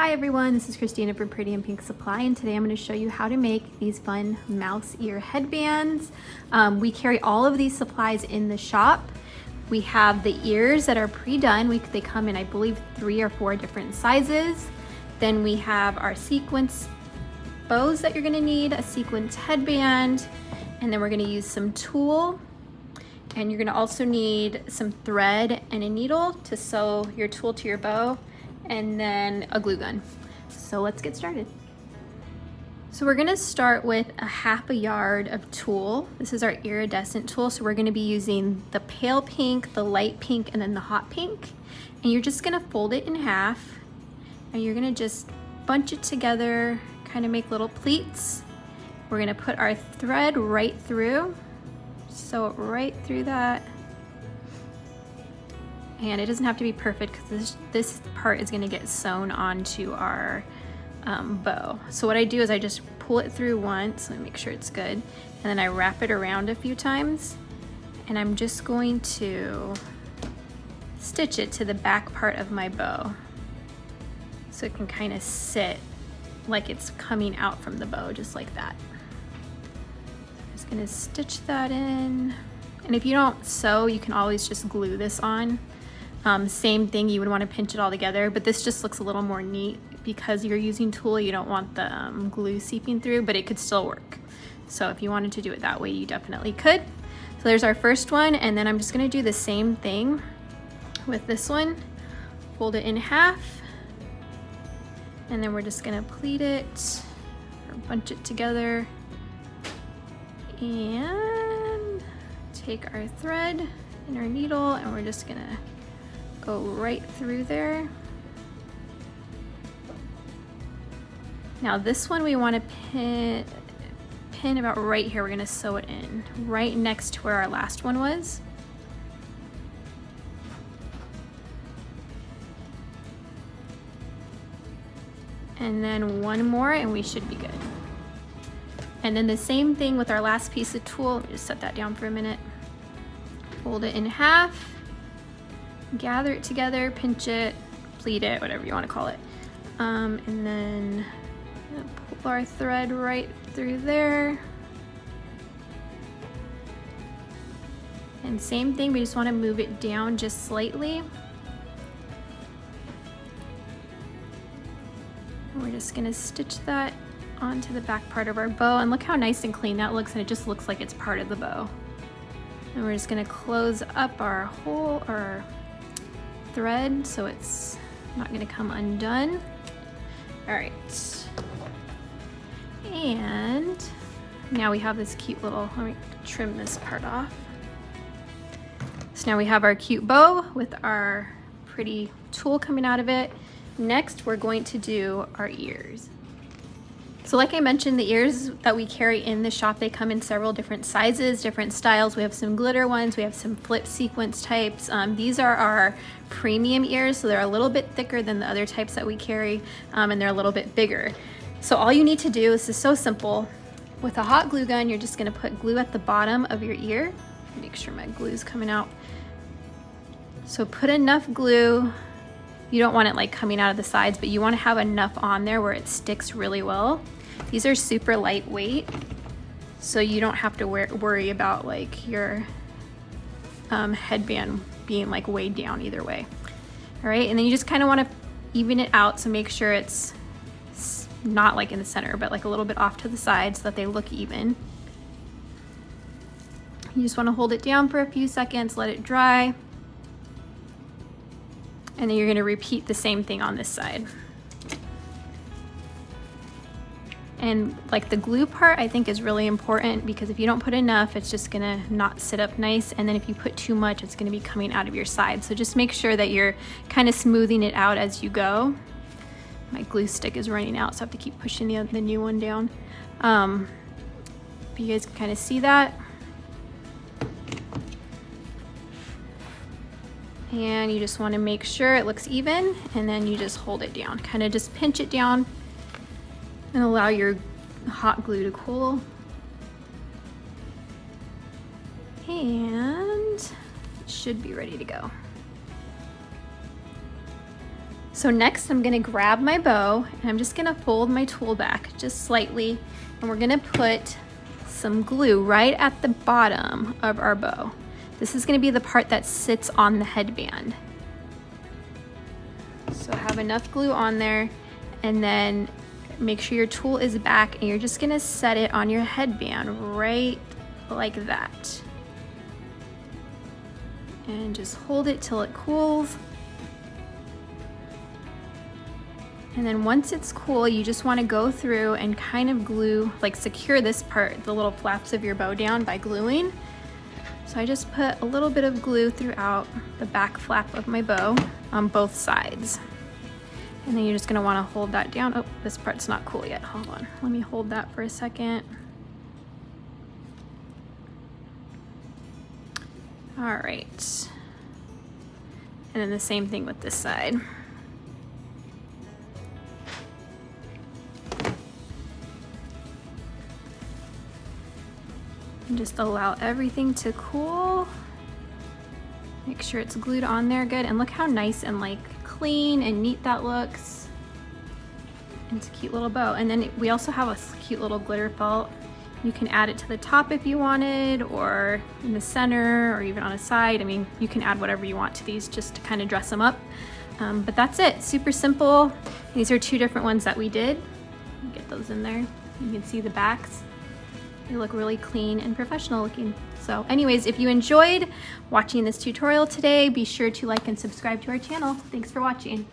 Hi everyone, this is Christina from Pretty in Pink Supply, and today I'm going to show you how to make these fun mouse ear headbands. We carry all of these supplies in the shop. We have the ears that are pre-done. They come in, I believe, 3 or 4 different sizes. Then we have our sequence bows that you're going to need, a sequence headband, and then we're going to use some tulle. And you're going to also need some thread and a needle to sew your tulle to your bow, and then a glue gun. So let's get started. So we're gonna start with a 1/2 yard of tulle. This is our iridescent tulle. So we're gonna be using the pale pink, the light pink, and then the hot pink. And you're just gonna fold it in half, and you're gonna just bunch it together, kind of make little pleats. We're gonna put our thread right through, sew it right through that. And it doesn't have to be perfect because this part is going to get sewn onto our bow. So what I do is I just pull it through once, let me make sure it's good, and then I wrap it around a few times, and I'm just going to stitch it to the back part of my bow so it can kind of sit like it's coming out from the bow, just like that. I'm just going to stitch that in, and if you don't sew, you can always just glue this on. Same thing, you would want to pinch it all together, but this just looks a little more neat because you're using tulle. You don't want the glue seeping through, but it could still work. So if you wanted to do it that way, you definitely could. So there's our first one, and then I'm just going to do the same thing with this one. Fold it in half, and then we're just going to pleat it or bunch it together and take our thread and our needle, and we're just going to go right through there. Now this one we want to pin about right here. We're going to sew it in right next to where our last one was. And then one more and we should be good. And then the same thing with our last piece of tulle. Let me just set that down for a minute. Fold it in half. Gather it together, pinch it, pleat it, whatever you want to call it. And then pull our thread right through there. And same thing, we just want to move it down just slightly. And we're just going to stitch that onto the back part of our bow. And look how nice and clean that looks, and it just looks like it's part of the bow. And we're just going to close up our hole, or thread, so it's not going to come undone. All right, and now we have this cute little, let me trim this part off. So now we have our cute bow with our pretty tulle coming out of it. Next, we're going to do our ears. So like I mentioned, the ears that we carry in the shop, they come in several different sizes, different styles. We have some glitter ones, we have some flip sequence types. These are our premium ears, so they're a little bit thicker than the other types that we carry, and they're a little bit bigger. So all you need to do, this is so simple. With a hot glue gun, you're just gonna put glue at the bottom of your ear. Make sure my glue's coming out. So put enough glue. You don't want it like coming out of the sides, but you want to have enough on there where it sticks really well. These are super lightweight, so you don't have to worry about like your headband being like weighed down either way. All right, and then you just kind of want to even it out, so make sure it's not like in the center, but like a little bit off to the side so that they look even. You just want to hold it down for a few seconds, let it dry. And then you're going to repeat the same thing on this side. And like the glue part, I think is really important, because if you don't put enough, it's just going to not sit up nice. And then if you put too much, it's going to be coming out of your side. So just make sure that you're kind of smoothing it out as you go. My glue stick is running out, so I have to keep pushing the new one down. But you guys can kind of see that. And you just want to make sure it looks even, and then you just hold it down. Kind of just pinch it down and allow your hot glue to cool. And it should be ready to go. So next I'm gonna grab my bow and I'm just gonna fold my tool back just slightly, and we're gonna put some glue right at the bottom of our bow. This is gonna be the part that sits on the headband. So have enough glue on there, and then make sure your tool is back, and you're just gonna set it on your headband right like that. And just hold it till it cools. And then once it's cool, you just wanna go through and kind of glue, like secure this part, the little flaps of your bow down by gluing. So I just put a little bit of glue throughout the back flap of my bow on both sides. And then you're just gonna wanna hold that down. Oh, this part's not cool yet, hold on. Let me hold that for a second. All right. And then the same thing with this side. And just allow everything to cool. Make sure it's glued on there good. And look how nice and like clean and neat that looks. And it's a cute little bow. And then we also have a cute little glitter felt. You can add it to the top if you wanted, or in the center, or even on a side. I mean, you can add whatever you want to these just to kind of dress them up. But that's it, super simple. These are two different ones that we did. Get those in there. You can see the backs. They look really clean and professional looking. So anyways, if you enjoyed watching this tutorial today, be sure to like and subscribe to our channel. Thanks for watching.